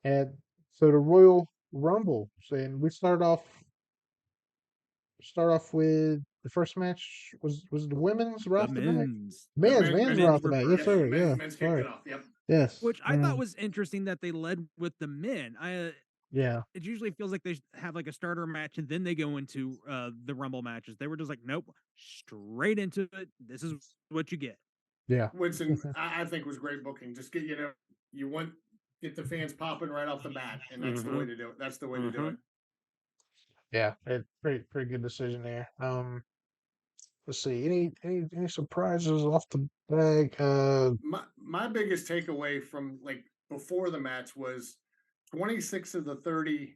And so the Royal Rumble, and we start off with the first match was the women's right The off the bat. men's. The Men's right Men's off the were bat. Yes, yeah, first. sir. Yeah. men's kicked Sorry. it off. Yep. Yes. Which I thought was interesting that they led with the men. Yeah. It usually feels like they have like a starter match and then they go into the Rumble matches. They were just like, nope, straight into it. This is what you get. Yeah. Winston, I think was great booking. Just get you want get the fans popping right off the bat, and that's the way to do it. That's the way to do it. Yeah. Pretty good decision there. Let's see. Any surprises off the bag? My biggest takeaway from like before the match was 26 of the 30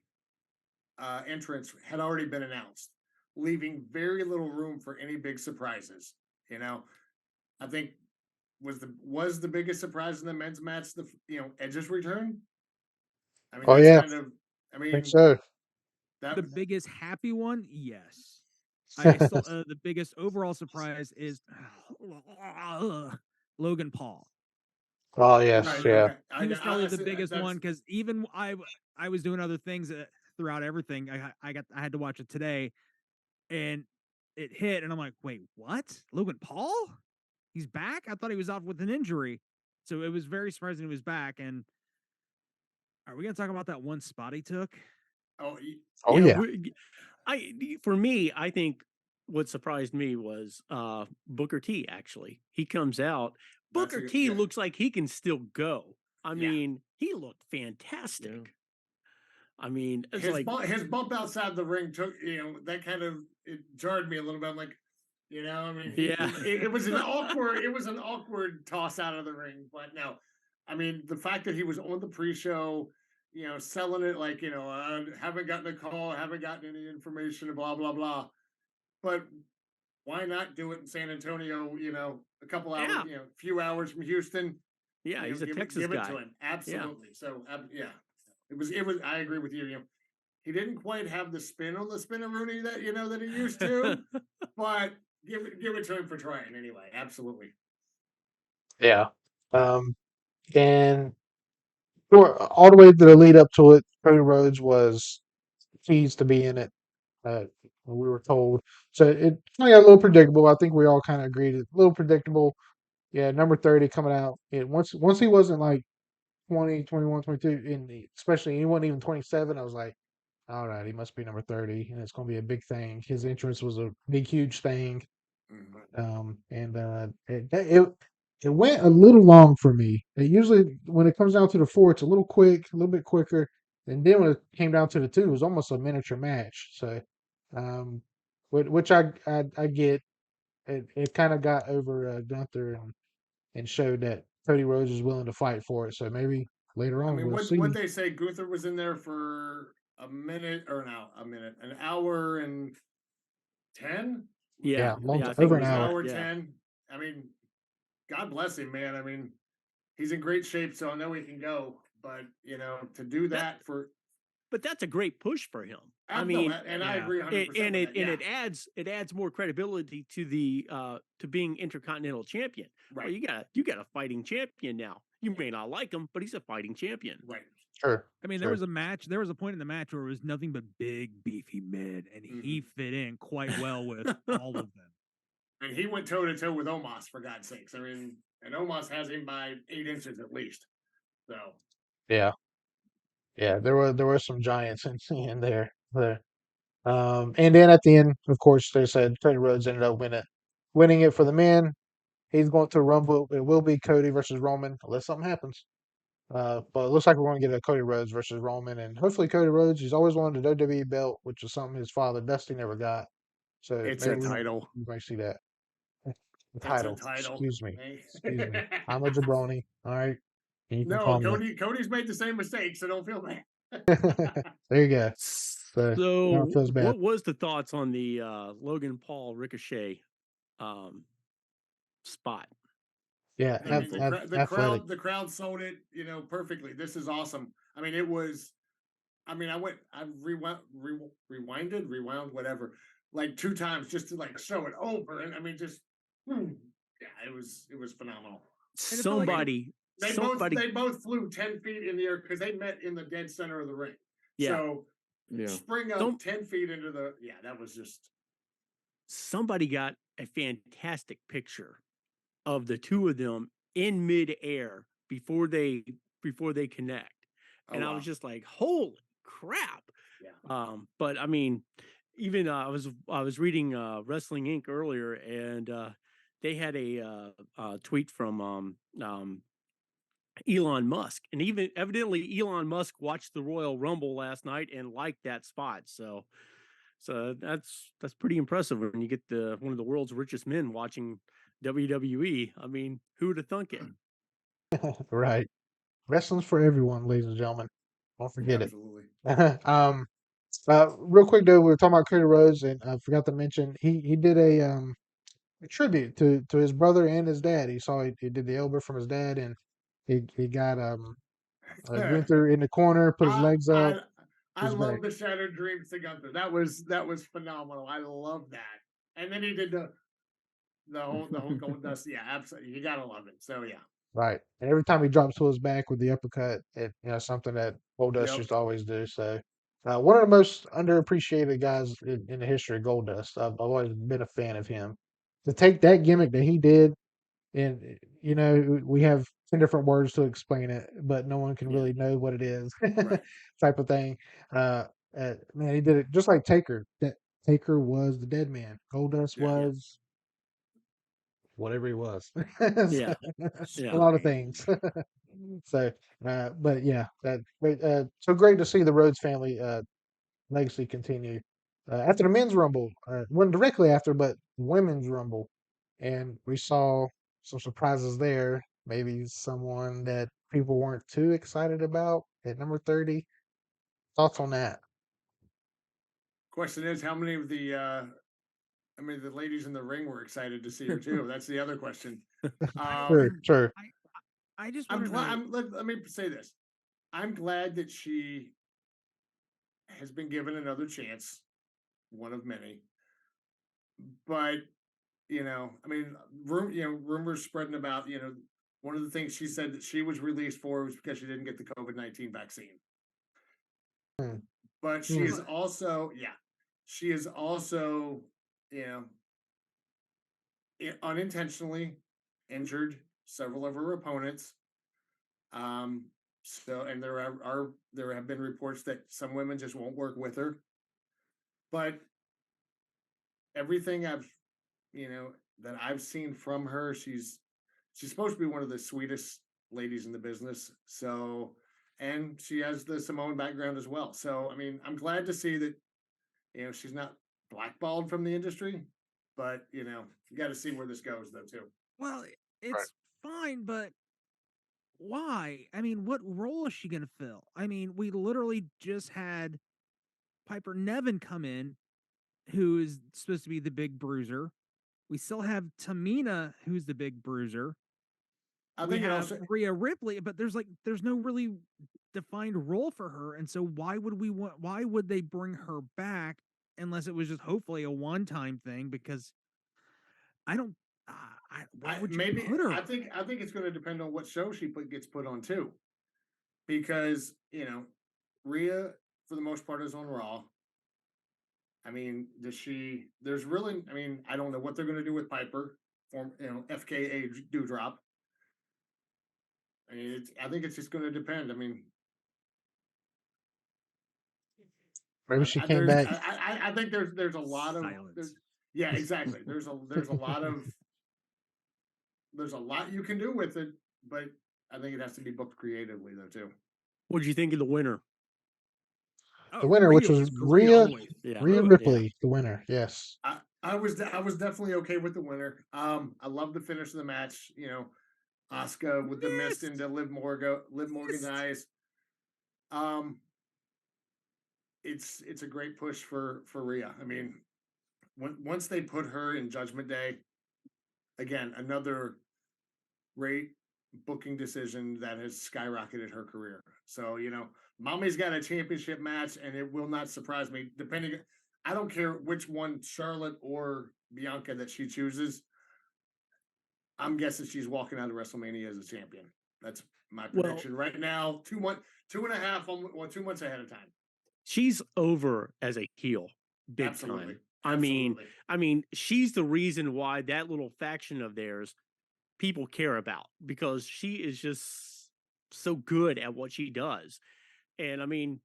entrants had already been announced, leaving very little room for any big surprises. You know, I think was the biggest surprise in the men's match the Edge's return. I mean, Oh that's yeah, kind of. I I think mean so. that. The biggest happy one, yes. I still the biggest overall surprise is Logan Paul. Oh yes, Right. yeah. Okay. He was probably the I biggest one that's because even I was doing other things throughout everything. I had to watch it today, and it hit, and I'm like, wait, what? Logan Paul? He's back? I thought he was off with an injury, so it was very surprising he was back. And are we gonna talk about that one spot he took? oh Oh Yeah, yeah. for me, I think what surprised me was Booker T. Actually, he comes out. that's Booker a T. yeah. looks like he can still go. I Yeah. mean, he looked fantastic. Yeah. I mean, it's like His bump outside the ring took that kind of it jarred me a little bit. I'm like, I mean, yeah, it was an awkward toss out of the ring. But no, I mean, the fact that he was on the pre-show, selling it like haven't gotten a call, haven't gotten any information, blah blah blah. But why not do it in San Antonio? A couple hours, yeah, few hours from Houston. yeah. He's a Texas Give it to guy. him. Yeah, Absolutely. So yeah, it was. I agree with you. He didn't quite have the spin on the spinneroonie that that he used to, but give it to him for trying anyway. Absolutely. Yeah. And all the way to the lead up to it, Cody Rhodes was teased to be in it. Uh, we were told. So it kind of got a little predictable. I think we all kind of agreed. It's a little predictable. Yeah, number 30 coming out. Once he wasn't like 20, 21, 22, especially he wasn't even 27, I was like, all right, he must be number 30, and it's going to be a big thing. His entrance was a big, huge thing. Mm-hmm. And it went a little long for me. It usually when it comes down to the four, it's a little quick, a little bit quicker. And then when it came down to the two, it was almost a miniature match. So, um, which I get. It kind of got over Gunther and showed that Cody Rhodes is willing to fight for it. So maybe later I on mean, we'll what see. they say? Gunther was in there for a minute or an hour and 10. yeah, Yeah, yeah. I think over it an was hour. that. Hour Yeah, 10. I mean, God bless him, man. I mean, he's in great shape, so I know he can go. But to do that. that for But that's a great push for him. I no, mean, and I Yeah. agree 100% with that. Yeah, it adds more credibility to the to being intercontinental champion. Well, right, you got a fighting champion now. You may not like him, but he's a fighting champion. right. Sure, I mean, sure. there was a point in the match where it was nothing but big, beefy men, and he fit in quite well with all of them. And he went toe to toe with Omos for God's sakes. I mean, and Omos has him by 8 inches at least. So Yeah, yeah. There were some giants in there. And then at the end, of course, they said Cody Rhodes ended up winning it for the men. He's going to Rumble. It will be Cody versus Roman unless something happens. But it looks like we're going to get a Cody Rhodes versus Roman, and hopefully Cody Rhodes. He's always wanted the WWE belt, which is something his father Dusty never got. So it's maybe a title. we might see that. The It's a title. title. Excuse me. Hey. Excuse me. I'm a jabroni. All right. And you can No, call me Cody's made the same mistake, so don't feel bad. that. There you go. So now it So, feels bad. what was the thoughts on the Logan Paul Ricochet spot? Yeah. I mean, Painful. Athletic. the crowd sold it, perfectly. This is awesome. I mean, it was. I mean, I rewound, whatever, like 2 times just to like show it over, and I mean, just yeah, it was phenomenal. And it felt like Somebody somebody, they both flew 10 feet in the air because they met in the dead center of the ring. yeah, So Yeah. spring up some 10 feet into the that was just somebody got a fantastic picture of the two of them in midair before they connect, oh and I wow. was just like, "Holy crap!" Yeah. But I mean, even I was reading Wrestling Inc. earlier, and they had a tweet from Elon Musk, and even evidently Elon Musk watched the Royal Rumble last night and liked that spot. So that's pretty impressive when you get the one of the world's richest men watching WWE. I mean, who would have thunk it? Right. Wrestling's for everyone, ladies and gentlemen. Don't forget it. Absolutely. Real quick though, we were talking about Cody Rhodes, and I forgot to mention he did a tribute to his brother and his dad. He did the elbow from his dad, and he got Gunther in the corner, put his I legs up. I It I was great. love the Shattered Dreams to Gunther. That was phenomenal. I love that. And then he did the whole Gold Dust. Yeah, absolutely. You gotta love it. So yeah. Right. And every time he drops to his back with the uppercut, something that Goldust Yep. used to always do. So, one of the most underappreciated guys in the history of Goldust. I've always been a fan of him. To take that gimmick that he did, and we have 10 different words to explain it, but no one can Yeah. really know what it is, Right. type of thing. Man, he did it just like Taker. That Taker was the dead man. Goldust Yeah. was whatever he was. Yeah, So, yeah. a lot of things. So, but yeah, that great. So great to see the Rhodes family legacy continue. After the men's rumble, wasn't directly after, but women's rumble, and we saw some surprises there. Maybe someone that people weren't too excited about at number 30. Thoughts on that? Question is, how many of the ladies in the ring were excited to see her too? That's the other question. Sure, sure. I just I'm want to glad. know. Let me say this. I'm glad that she has been given another chance, one of many. But rumors spreading about, one of the things she said that she was released for was because she didn't get the COVID-19 vaccine. Hmm. But she is also, she is also, you know, unintentionally injured several of her opponents. And there have been reports that some women just won't work with her. But everything that I've seen from her, she's supposed to be one of the sweetest ladies in the business. So, and she has the Samoan background as well. So, I mean, I'm glad to see that she's not blackballed from the industry. But you got to see where this goes, though, too. Well, it's fine, but why? I mean, what role is she going to fill? I mean, we literally just had Piper Nevin come in, who is supposed to be the big bruiser. We still have Tamina, who's the big bruiser. I We think it have also. Rhea Ripley, but there's no really defined role for her, and so why would they bring her back unless it was just hopefully a one-time thing? Because I don't. Where would you put her? I think it's going to depend on what show gets put on too, because Rhea for the most part is on Raw. I mean, there's really. I mean, I don't know what they're going to do with Piper, FKA Dewdrop. I mean, I think it's just going to depend. I mean, Maybe she came back. I think there's a lot of Silence. yeah, exactly. There's a lot of there's a lot you can do with it, but I think it has to be booked creatively though too. What did you think of the winner? The winner, which was Rhea all Rhea the way Yeah, Rhea through. Ripley, the winner. Yes. I was definitely okay with the winner. I love the finish of the match. Asuka with the mist into Liv Morgan's eyes. It's a great push for Rhea. I mean, once they put her in Judgment Day, again another great booking decision that has skyrocketed her career. So Mommy's got a championship match, and it will not surprise me. I don't care which one, Charlotte or Bianca, that she chooses. I'm guessing she's walking out of WrestleMania as a champion. That's my Well- prediction right now. 2.5, 2 months ahead of time. She's over as a heel, big Absolutely. time. I mean, Absolutely. she's the reason why that little faction of theirs people care about because she is just so good at what she does. And I mean,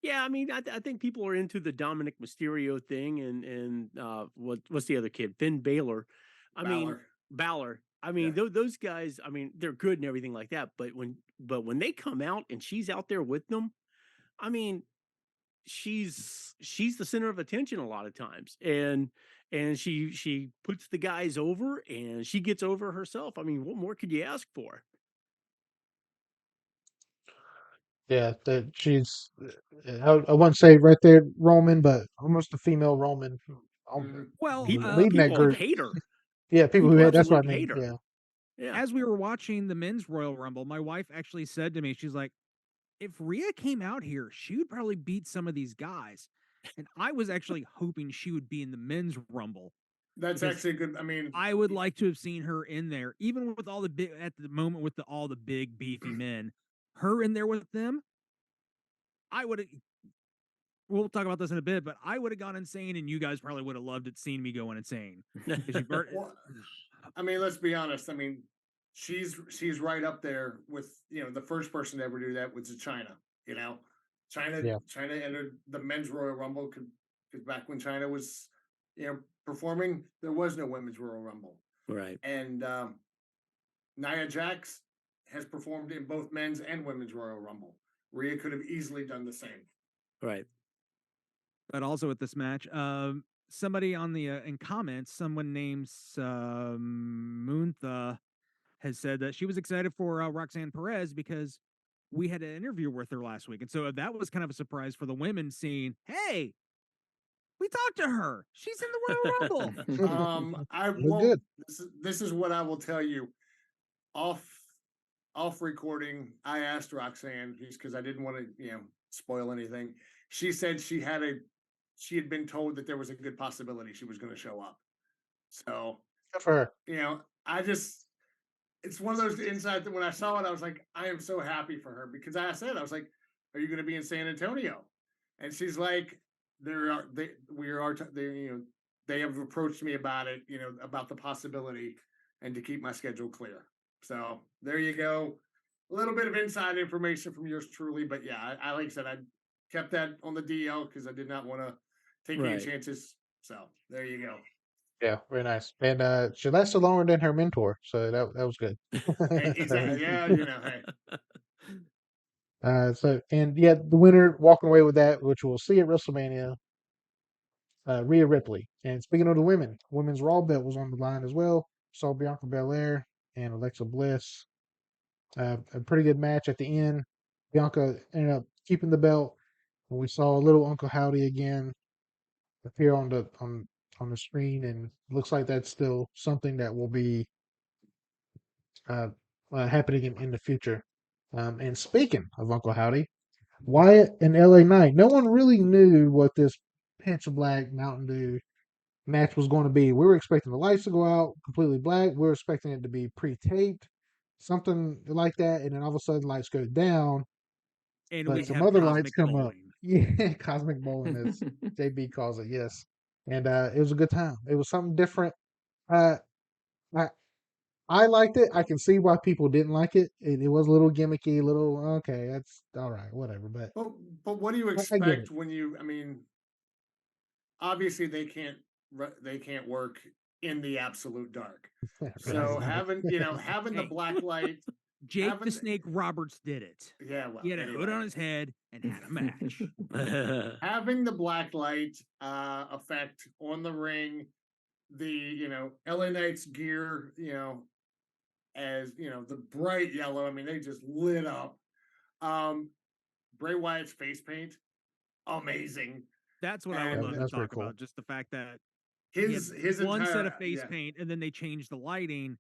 yeah, I think people are into the Dominic Mysterio thing and what's the other kid? Finn Balor. I mean, Balor. Balor. I mean, those guys, I mean, they're good and everything like that, but when they come out and she's out there with them, I mean, she's the center of attention a lot of times. And she puts the guys over and she gets over herself. I mean, what more could you ask for? Yeah, that she's. I wouldn't say right there Roman, but almost a female Roman. Mhm. Well, Leading that People group. hate her. Yeah, people who people had. That's what I absolutely mean. hate her. Yeah, Yeah. as we were watching the men's Royal Rumble, my wife actually said to me, she's like, if Rhea came out here, she would probably beat some of these guys. And I was actually hoping she would be in the men's Rumble. That's Because actually good. I mean, I would like to have seen her in there, even with all the big at the moment with all the big beefy men. Her in there with them, I would have. We'll talk about this in a bit, but I would have gone insane, and you guys probably would have loved it seeing me going insane. 'Cause you well, I mean, let's be honest. I mean, she's right up there with the first person to ever do that was China. You know, Yeah. China entered the men's Royal Rumble because back when China was performing, there was no women's Royal Rumble, Right. and Nia Jax has performed in both men's and women's Royal Rumble. Rhea could have easily done the same. Right. but also with this match, somebody on the in comments, someone named Muntha has said that she was excited for Roxanne Perez because we had an interview with her last week, and so that was kind of a surprise for the women seeing, hey, we talked to her. She's in the Royal Rumble. I Look won't. good. This is what I will tell you off recording. I asked Roxanne because I didn't want to spoil anything. She said she had been told that there was a good possibility she was going to show up. So Good for her. it's one of those insights that when I saw it, I was like, I am so happy for her because I was like, are you going to be in San Antonio? And she's like, they have approached me about it, about the possibility and to keep my schedule clear. So there you go. A little bit of inside information from yours truly, but yeah, I like I said, I kept that on the DL because I did not want to take any Right. chances. So there you go. Yeah, very nice. And she lasted longer than her mentor, so that was good. Exactly. Yeah, hey. So and yeah, the winner walking away with that, which we'll see at WrestleMania, Rhea Ripley. And speaking of the women, women's Raw belt was on the line as well. Saw Bianca Belair and Alexa Bliss. A pretty good match at the end. Bianca ended up keeping the belt. And we saw little Uncle Howdy again appear on the screen, and looks like that's still something that will be uh, happening in the future. And speaking of Uncle Howdy, Wyatt and LA Knight. No one really knew what this pitch black Mountain Dew match was going to be. We were expecting the lights to go out completely black. We were expecting it to be pre-taped, something like that, and then all of a sudden lights go down, And but we some have other Cosmic lights come up. Bowling. Yeah, cosmic bowling, as JB calls it. Yes, and it was a good time. It was something different. Uh, I I liked it. I can see why people didn't like it. It was a little gimmicky, little okay, that's all right, whatever. But But what do you I get it. expect when I mean, obviously they can't work in the absolute dark. So having the Hey. black light, Jake the haven't- Snake Roberts did it. yeah, well, He had a hood anyway. on his head and had a match. Having the black light effect on the ring, the LA Knight's gear, as the bright yellow. I mean, they just lit up. Bray Wyatt's face paint, amazing. That's what I would And love to that's pretty talk cool. about. Just the fact that he had His one set entire of face yeah. paint and then they changed the lighting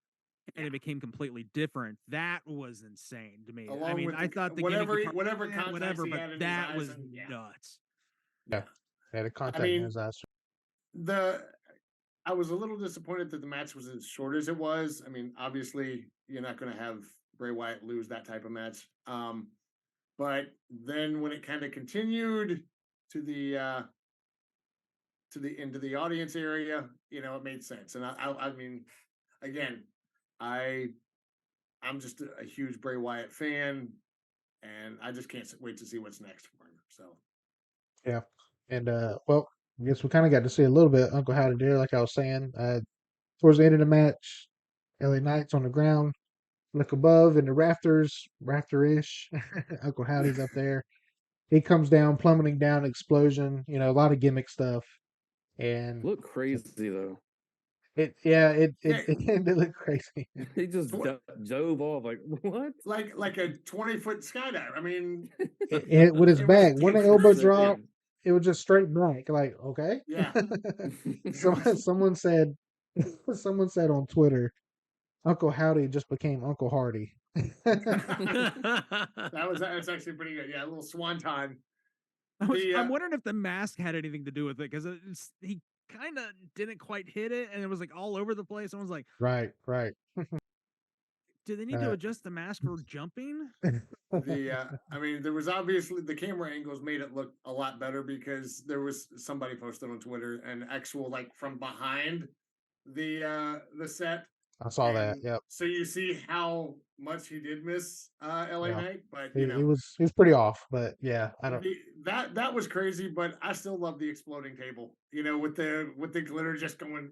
and it became completely different. That was insane to me. I Along mean, with I the- thought the whatever gimmicky he- part, whatever contacts whatever, he but had in his that eyes was and- yeah. nuts. Yeah, had a contact mean, in his eyes. I was a little disappointed that the match was as short as it was. I mean, obviously, you're not going to have Bray Wyatt lose that type of match. But then when it kind of continued to the into the audience area, it made sense. And I mean, again, I I'm just a huge Bray Wyatt fan, and I just can't wait to see what's next for him. So Yeah. And well, I guess we kind of got to see a little bit of Uncle Howdy there, like I was saying. Towards the end of the match, LA Knight's on the ground, look above in the rafters, rafter-ish. Uncle Howdy's up there. He comes down, plummeting down, explosion. A lot of gimmick stuff, and Look crazy though. yeah, it yeah, it did look crazy. He just tw- dove off like what? like a 20-foot skydive. I mean, With his it was back, when the it elbow was yeah, drop, it was just straight back. Like, okay. yeah. Someone said, someone said on Twitter, Uncle Howdy just became Uncle Hardy. That's actually pretty good. Yeah, a little swanton. I'm wondering if the mask had anything to do with it because he kind of didn't quite hit it, and it was like all over the place. I was like, Right, right. do they need to adjust the mask for jumping? I mean, there was obviously the camera angles made it look a lot better because there was somebody posted on Twitter an actual like from behind the set. I saw that. and Yep. So you see how much he did miss LA Yeah. Knight, but He was pretty off, but yeah, I don't. that was crazy. But I still love the exploding table. With the glitter just going.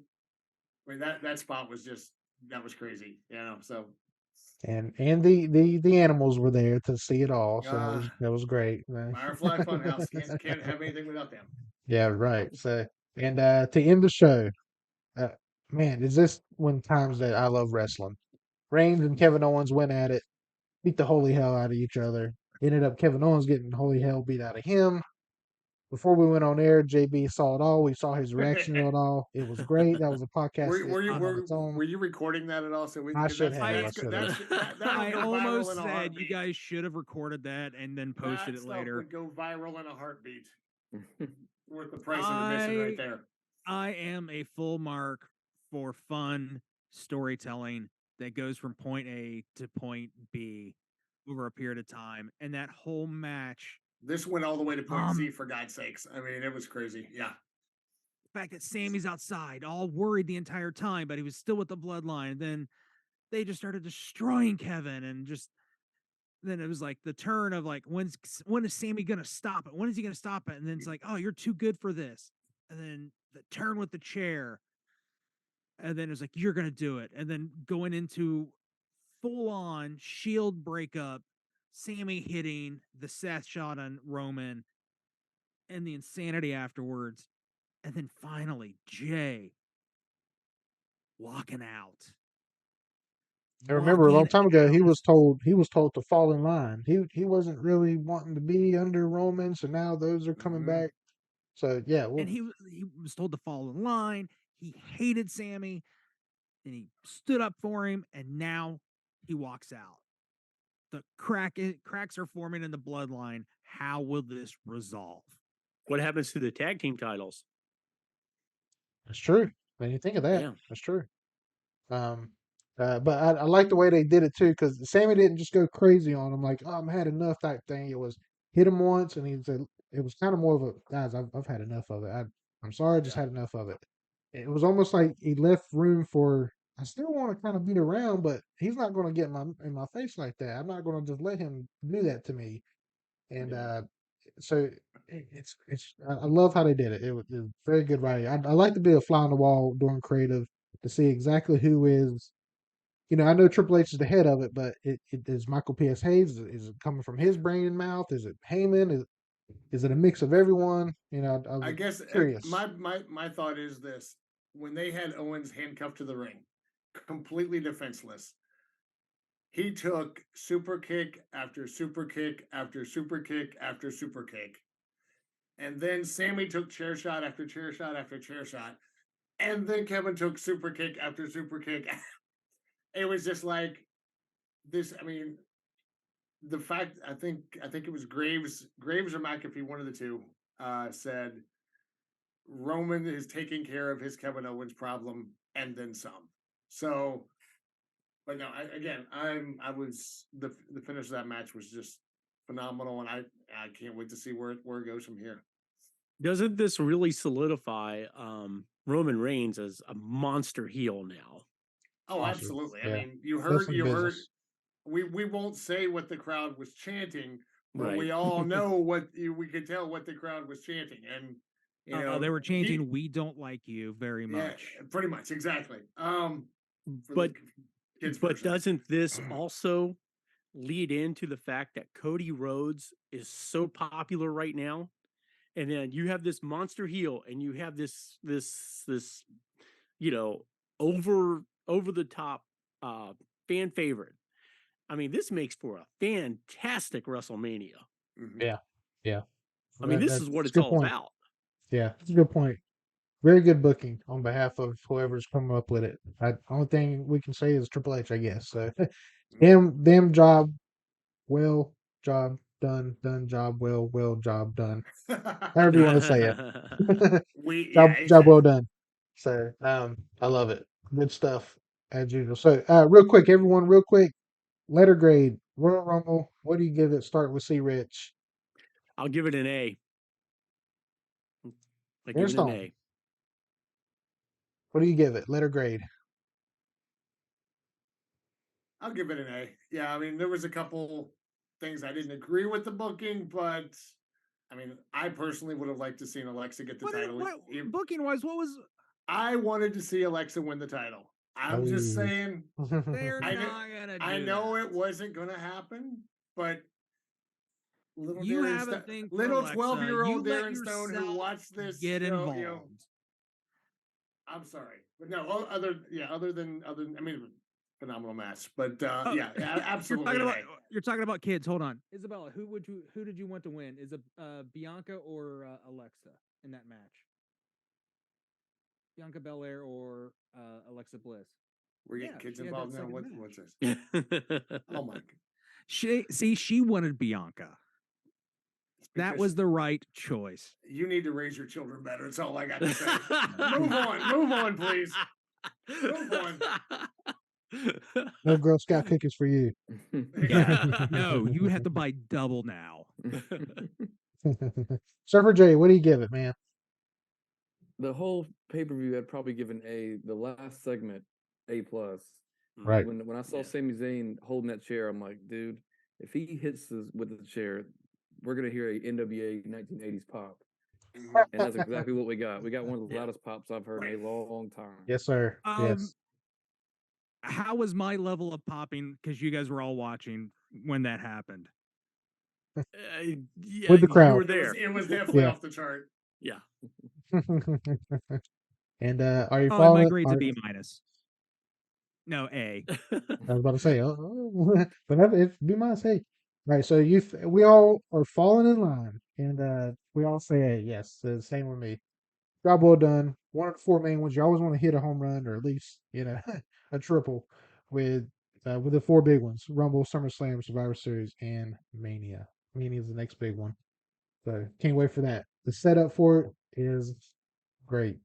I mean that spot was that was crazy. So And the animals were there to see it all, so that was great. Firefly Funhouse can't have anything without them. Yeah, right. So and to end the show, uh, man, is this one times that I love wrestling? Reigns and Kevin Owens went at it, beat the holy hell out of each other. Ended up Kevin Owens getting holy hell beat out of him. Before we went on air, JB saw it all. We saw his reaction to it all. It was great. That was a podcast on its own. Were you recording that at all? So I should have. I almost said you guys should have recorded that and then posted it later. Would go viral in a heartbeat. Worth the price of admission right there. I am a full mark for fun storytelling that goes from point A to point B over a period of time, and that whole match. This went all the way to point C, for God's sakes. I mean, it was crazy. Yeah. The fact that Sammy's outside, all worried the entire time, but he was still with the bloodline. And then they just started destroying Kevin, and then it was like the turn of like, when is Sammy gonna stop it? When is he gonna stop it? And then it's like, oh, you're too good for this. And then the turn with the chair. And then it was like, you're gonna do it. And then going into full on Shield breakup, Sammy hitting the Seth shot on Roman, and the insanity afterwards. And then finally, Jay walking out. I remember a long time ago he was told to fall in line. He wasn't really wanting to be under Roman, so now those are coming back. So yeah, and he was told to fall in line. He hated Sammy, and he stood up for him, and now he walks out. The cracks are forming in the bloodline. How will this resolve? What happens to the tag team titles? That's true. When you think of that, Yeah. that's true. But I like the way they did it too, because Sammy didn't just go crazy on him like, "Oh, I'm had enough" type thing. It was hit him once, and he said it was kind of more of a, guys, I've had enough of it. I'm sorry, I just had enough of it. It was almost like he left room for, I still want to kind of beat around, but he's not going to get in my face like that. I'm not going to just let him do that to me. And so I love how they did it. It was very good writing. I like to be a fly on the wall during creative to see exactly who is. I know Triple H is the head of it, but it is Michael P.S. Hayes. Is it coming from his brain and mouth? Is it Heyman? Is it a mix of everyone? I guess curious. My thought is this: when they had Owens handcuffed to the ring, completely defenseless, he took super kick after super kick after super kick after super kick, and then Sammy took chair shot after chair shot after chair shot, and then Kevin took super kick after super kick. It was just like this. I mean, the fact I think it was Graves or McAfee, one of the two, said Roman is taking care of his Kevin Owens problem and then some. So But no, I was the finish of that match was just phenomenal, and I can't wait to see where it goes from here. Doesn't this really solidify Roman Reigns as a monster heel now? Oh, Awesome. absolutely. I Yeah. mean, you That's heard some you heard business. we won't say what the crowd was chanting, but Right. we all know we could tell what the crowd was chanting, and you know They were he chanting, "We don't like you very yeah, much." pretty much exactly. For But the kids but version. doesn't this also lead into the fact that Cody Rhodes is so popular right now? And then you have this monster heel, and you have this you know over the top uh fan favorite. I mean, this makes for a fantastic WrestleMania. Mhm. Yeah. Yeah. I mean, this That's is what a it's good all point. about. Yeah, that's a good point. Very good booking on behalf of whoever's coming up with it. Only thing we can say is Triple H, I guess. So, damn job, well, job done, done job well, well job done. However you want to say it. Yeah, Job well exactly. done. So, I love it. Good stuff as usual. So, real quick, everyone, real quick, letter grade, Royal Rumble. What do you give it? Start with C. Rich. I'll give it an A. I give it an Airstone. A. What do you give it? Letter grade. I'll give it an A. Yeah, I mean, there was a couple things I didn't agree with the booking, but I mean, I personally would have liked to seen Alexa get the title. What booking wise? What was I wanted to see Alexa win the title. I'm just Oh. saying. they're I know, not gonna do? I know that. it wasn't going to happen, but You have a thing for little Alexa. 12-year-old You let Darren Stone who yourself watched this get show, involved. I'm sorry, but no, I mean, phenomenal match, but Oh, yeah, absolutely. You're talking about kids. Hold on, Isabella. Who did you want to win? Is it Bianca or Alexa in that match? Bianca Belair or Alexa Bliss? We're getting Yeah, kids she had that involved now. second match. What's this? Oh my! She wanted Bianca. That Because was the right choice. you need to raise your children better. That's all I got to say. Move on, please. Move on. No Girl Scout cookies for you. Yeah, no, you have to buy double now. Surfer J, what do you give it, man? The whole pay-per-view I'd probably give an A. The last segment, A plus. Right. When I saw Yeah. Sami Zayn holding that chair, I'm like, dude, if he hits us with the chair, we're gonna hear a NWA 1980s pop, and that's exactly what we got. We got one of the Yeah. loudest pops I've heard in a long time. Yes, sir. Yes. How was my level of popping? Because you guys were all watching when that happened. Yeah, With the you crowd. were there. It was definitely Yeah. off the chart. Yeah. And are you Oh, and my following? grade's a B minus. No, A. I was about to say, but if be my say, right? So we all are falling in line, and we all say, hey, yes, the same with me. Job well done. One of the four main ones. You always want to hit a home run or at least a triple with the four big ones: Rumble, SummerSlam, Survivor Series, and Mania. Mania is the next big one. So can't wait for that. The setup for it is great.